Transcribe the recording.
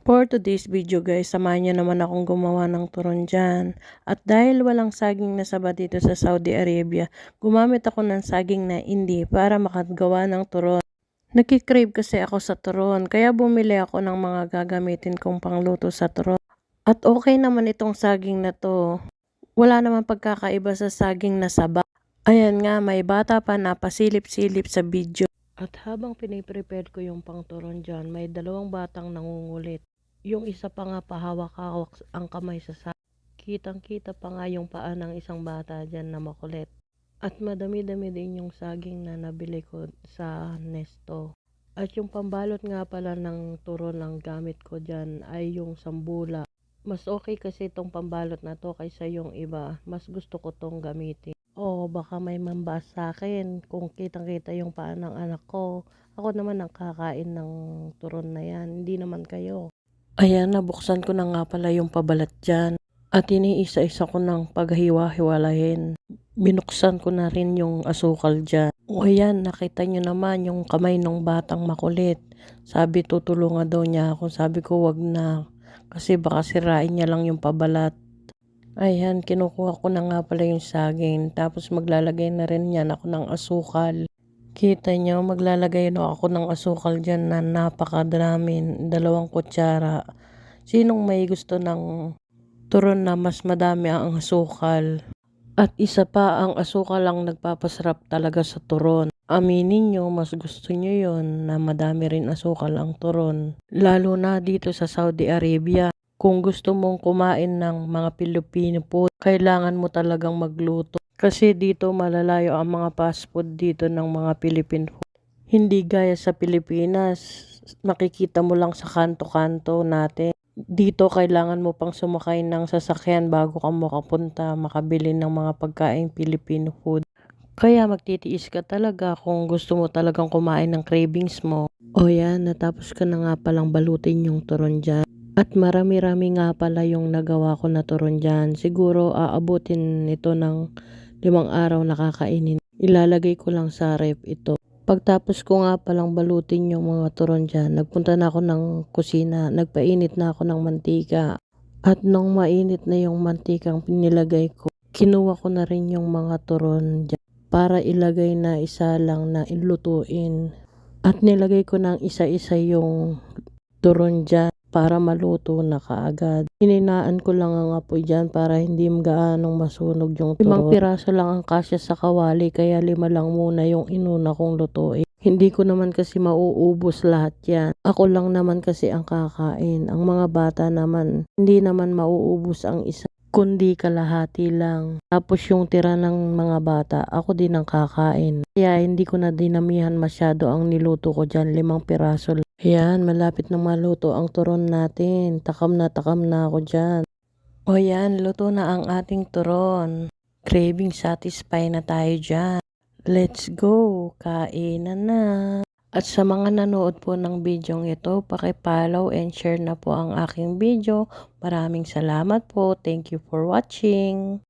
For today's video guys, samahan niyo naman akong gumawa ng turon dyan. At dahil walang saging na saba dito sa Saudi Arabia, gumamit ako ng saging na hindi para makagawa ng turon. Nagkikrave kasi ako sa turon, kaya bumili ako ng mga gagamitin kong pangluto sa turon. At okay naman itong saging na to. Wala naman pagkakaiba sa saging na saba. Ayan nga, may bata pa na pasilip-silip sa video. At habang piniprepare ko yung pang turon dyan, may dalawang batang nangungulit. Yung isa pa nga pahawak-hawak ang kamay sa saging. Kitang-kita pa nga yung paa ng isang bata dyan na makulit. At madami-dami din yung saging na nabili ko sa Nesto. At yung pambalot nga pala ng turon ang gamit ko dyan ay yung sambula. Mas okay kasi itong pambalot na to kaysa yung iba. Mas gusto ko tong gamitin. Oo, baka may mambas sa akin kung kitang-kita yung paa ng anak ko. Ako naman ang kakain ng turon na yan, hindi naman kayo. Ayan, nabuksan ko na nga pala yung pabalat dyan. At iniisa-isa ko ng paghiwa-hiwalayin. Binuksan ko na rin yung asukal dyan. O ayan, nakita nyo naman yung kamay ng batang makulit. Sabi tutulungan daw niya ako. Sabi ko wag na. Kasi baka sirain niya lang yung pabalat. Ayan, kinukuha ko na nga pala yung saging. Tapos maglalagay na rin yan ako ng asukal. Kita nyo, maglalagay na ako ng asukal dyan na napakadami. 2 kutsara. Sinong may gusto ng turon na mas madami ang asukal? At isa pa, ang asukal lang nagpapasarap talaga sa turon. Aminin nyo, mas gusto nyo yon na madami rin asukal ang turon. Lalo na dito sa Saudi Arabia. Kung gusto mong kumain ng mga Pilipino food, kailangan mo talagang magluto. Kasi dito malalayo ang mga fast food dito ng mga Philippine food. Hindi gaya sa Pilipinas, makikita mo lang sa kanto-kanto natin. Dito kailangan mo pang sumakay ng sasakyan bago ka makapunta, makabili ng mga pagkain Filipino food. Kaya magtitiis ka talaga kung gusto mo talagang kumain ng cravings mo. O yan, natapos ko na nga palang balutin yung turon dyan. At marami-rami nga pala yung nagawa ko na turon dyan. Siguro aabutin ito ng 5 araw na kakainin. Ilalagay ko lang sa ref ito. Pagtapos ko nga palang balutin yung mga turon dyan, nagpunta na ako ng kusina. Nagpainit na ako ng mantika. At nung mainit na yung mantikang pinilagay ko, kinuha ko na rin yung mga turon dyan para ilagay na isa lang na ilutuin. At nilagay ko ng isa-isa yung turon dyan para maluto na kaagad. Hininaan ko lang ang apoy dyan para hindi gaanong masunog yung turon. 5 piraso lang ang kasya sa kawali kaya 5 lang muna yung inuna kong lutuin. Hindi ko naman kasi mauubos lahat yan. Ako lang naman kasi ang kakain. Ang mga bata naman, hindi naman mauubos ang isa, kundi kalahati lang. Tapos yung tira ng mga bata, ako din ang kakain. Kaya hindi ko na dinamihan masyado ang niluto ko dyan, 5 piraso lang. Ayan, malapit na maluto ang turon natin. Takam na ako dyan. O yan, luto na ang ating turon. Craving satisfy na tayo dyan. Let's go, kainan na. At sa mga nanood po ng bidyong ito, paki-follow and share na po ang aking video. Maraming salamat po. Thank you for watching.